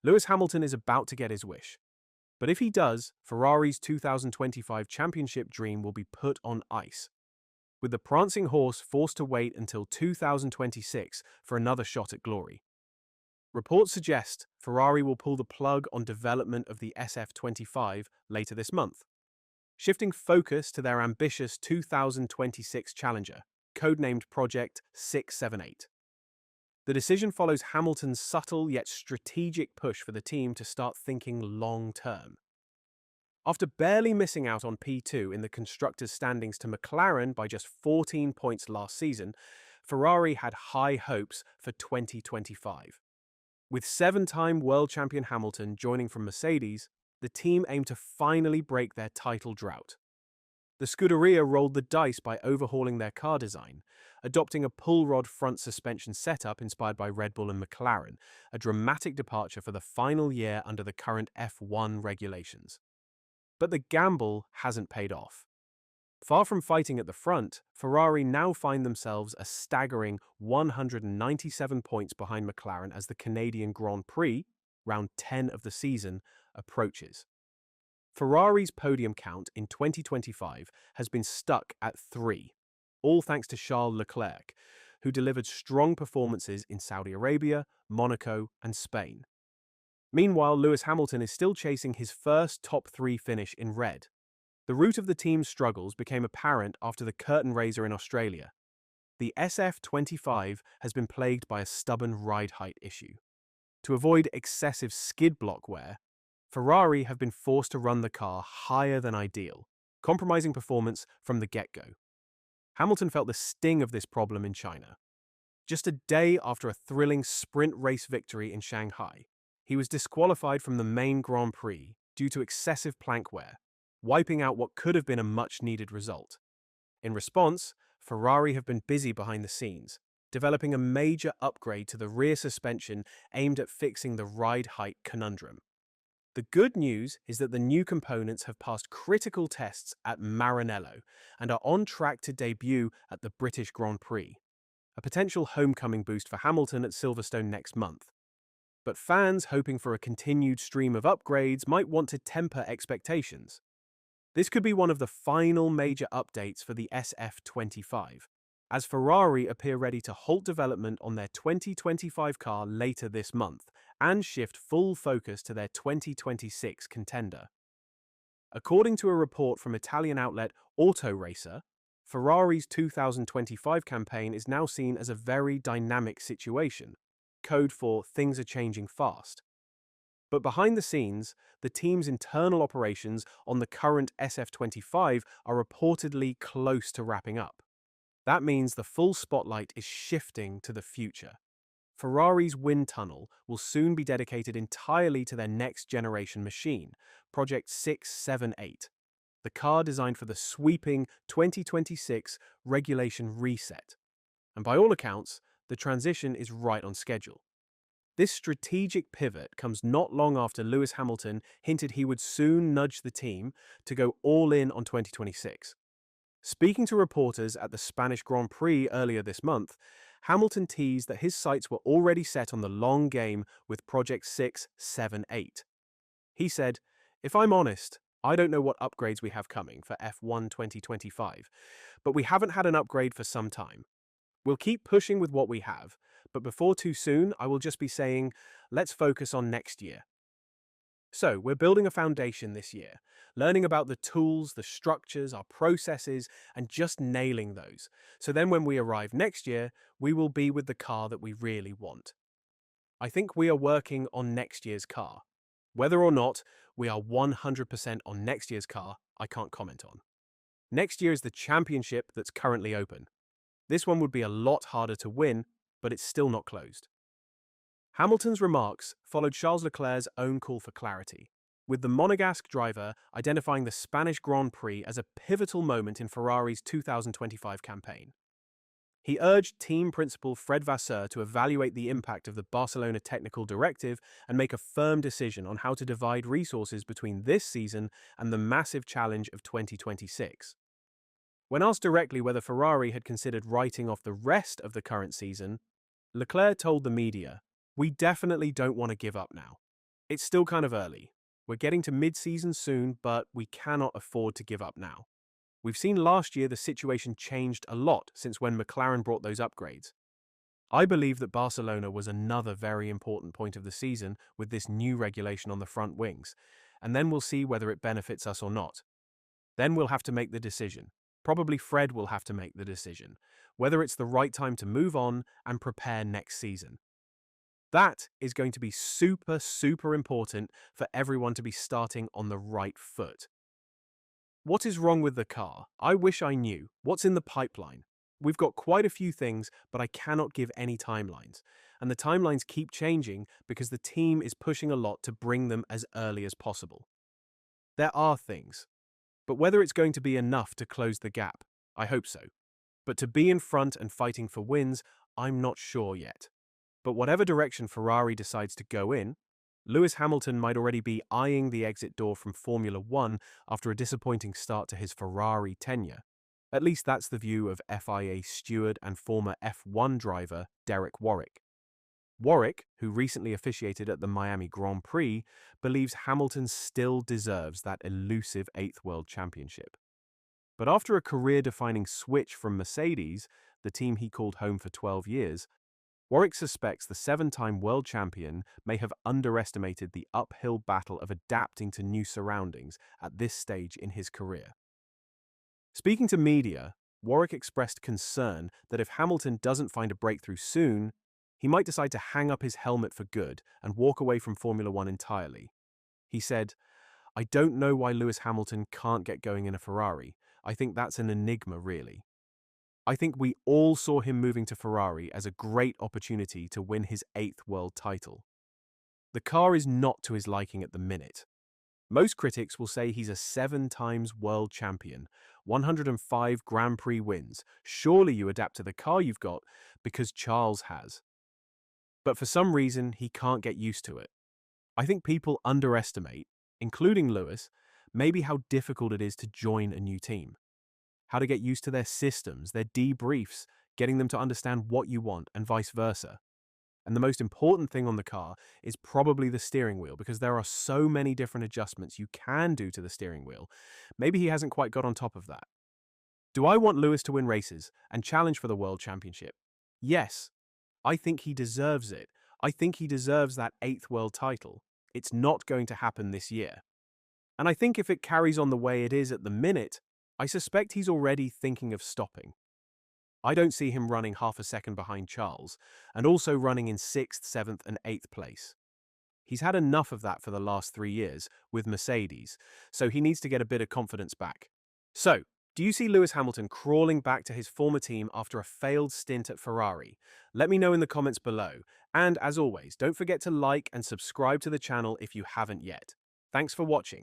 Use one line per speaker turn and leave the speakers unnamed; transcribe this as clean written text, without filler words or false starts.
Lewis Hamilton is about to get his wish. But if he does, Ferrari's 2025 championship dream will be put on ice, with the prancing horse forced to wait until 2026 for another shot at glory. Reports suggest Ferrari will pull the plug on development of the SF25 later this month, shifting focus to their ambitious 2026 challenger, codenamed Project 678. The decision follows Hamilton's subtle yet strategic push for the team to start thinking long-term. After barely missing out on P2 in the constructors' standings to McLaren by just 14 points last season, Ferrari had high hopes for 2025. With seven-time world champion Hamilton joining from Mercedes, the team aimed to finally break their title drought. The Scuderia rolled the dice by overhauling their car design, adopting a pull-rod front suspension setup inspired by Red Bull and McLaren, a dramatic departure for the final year under the current F1 regulations. But the gamble hasn't paid off. Far from fighting at the front, Ferrari now find themselves a staggering 197 points behind McLaren as the Canadian Grand Prix, round 10 of the season, approaches. Ferrari's podium count in 2025 has been stuck at 3, all thanks to Charles Leclerc, who delivered strong performances in Saudi Arabia, Monaco, and Spain. Meanwhile, Lewis Hamilton is still chasing his first top 3 finish in red. The root of the team's struggles became apparent after the curtain raiser in Australia. The SF25 has been plagued by a stubborn ride height issue. To avoid excessive skid block wear, Ferrari have been forced to run the car higher than ideal, compromising performance from the get-go. Hamilton felt the sting of this problem in China. Just a day after a thrilling sprint race victory in Shanghai, he was disqualified from the main Grand Prix due to excessive plank wear, wiping out what could have been a much-needed result. In response, Ferrari have been busy behind the scenes, developing a major upgrade to the rear suspension aimed at fixing the ride height conundrum. The good news is that the new components have passed critical tests at Maranello and are on track to debut at the British Grand Prix, a potential homecoming boost for Hamilton at Silverstone next month. But fans hoping for a continued stream of upgrades might want to temper expectations. This could be one of the final major updates for the SF25, as Ferrari appear ready to halt development on their 2025 car later this month and shift full focus to their 2026 contender. According to a report from Italian outlet Auto Racer, Ferrari's 2025 campaign is now seen as a very dynamic situation, code for things are changing fast. But behind the scenes, the team's internal operations on the current SF25 are reportedly close to wrapping up. That means the full spotlight is shifting to the future. Ferrari's wind tunnel will soon be dedicated entirely to their next-generation machine, Project 678, the car designed for the sweeping 2026 regulation reset. And by all accounts, the transition is right on schedule. This strategic pivot comes not long after Lewis Hamilton hinted he would soon nudge the team to go all in on 2026. Speaking to reporters at the Spanish Grand Prix earlier this month, Hamilton teased that his sights were already set on the long game with Project 678. He said, "If I'm honest, I don't know what upgrades we have coming for F1 2025, but we haven't had an upgrade for some time. We'll keep pushing with what we have, but before too soon, I will just be saying, let's focus on next year." So, we're building a foundation this year, learning about the tools, the structures, our processes, and just nailing those. So then when we arrive next year, we will be with the car that we really want. I think we are working on next year's car. Whether or not we are 100% on next year's car, I can't comment on. Next year is the championship that's currently open. This one would be a lot harder to win, but it's still not closed. Hamilton's remarks followed Charles Leclerc's own call for clarity, with the Monegasque driver identifying the Spanish Grand Prix as a pivotal moment in Ferrari's 2025 campaign. He urged team principal Fred Vasseur to evaluate the impact of the Barcelona technical directive and make a firm decision on how to divide resources between this season and the massive challenge of 2026. When asked directly whether Ferrari had considered writing off the rest of the current season, Leclerc told the media, "We definitely don't want to give up now. It's still kind of early. We're getting to mid-season soon, but we cannot afford to give up now. We've seen last year the situation changed a lot since when McLaren brought those upgrades. I believe that Barcelona was another very important point of the season with this new regulation on the front wings, and then we'll see whether it benefits us or not. Then we'll have to make the decision. Probably Fred will have to make the decision, whether it's the right time to move on and prepare next season. That is going to be super, super important for everyone to be starting on the right foot. What is wrong with the car? I wish I knew. What's in the pipeline? We've got quite a few things, but I cannot give any timelines. And the timelines keep changing because the team is pushing a lot to bring them as early as possible. There are things, but whether it's going to be enough to close the gap, I hope so. But to be in front and fighting for wins, I'm not sure yet. But whatever direction Ferrari decides to go in, Lewis Hamilton might already be eyeing the exit door from Formula One after a disappointing start to his Ferrari tenure. At least that's the view of FIA steward and former F1 driver Derek Warwick. Warwick, who recently officiated at the Miami Grand Prix, believes Hamilton still deserves that elusive 8th World Championship. But after a career-defining switch from Mercedes, the team he called home for 12 years, Warwick suspects the 7-time world champion may have underestimated the uphill battle of adapting to new surroundings at this stage in his career. Speaking to media, Warwick expressed concern that if Hamilton doesn't find a breakthrough soon, he might decide to hang up his helmet for good and walk away from Formula One entirely. He said, "I don't know why Lewis Hamilton can't get going in a Ferrari. I think that's an enigma, really. I think we all saw him moving to Ferrari as a great opportunity to win his 8th world title. The car is not to his liking at the minute. Most critics will say he's a 7 times world champion, 105 Grand Prix wins. Surely you adapt to the car you've got because Charles has. But for some reason, he can't get used to it. I think people underestimate, including Lewis, maybe how difficult it is to join a new team. How to get used to their systems, their debriefs, getting them to understand what you want, and vice versa. And the most important thing on the car is probably the steering wheel, because there are so many different adjustments you can do to the steering wheel. Maybe he hasn't quite got on top of that. Do I want Lewis to win races and challenge for the World Championship? Yes. I think he deserves it. I think he deserves that 8th world title. It's not going to happen this year. And I think if it carries on the way it is at the minute, I suspect he's already thinking of stopping. I don't see him running half a second behind Charles, and also running in 6th, 7th, and 8th place. He's had enough of that for the last 3 years with Mercedes, so he needs to get a bit of confidence back. So, do you see Lewis Hamilton crawling back to his former team after a failed stint at Ferrari? Let me know in the comments below. And as always, don't forget to like and subscribe to the channel if you haven't yet. Thanks for watching.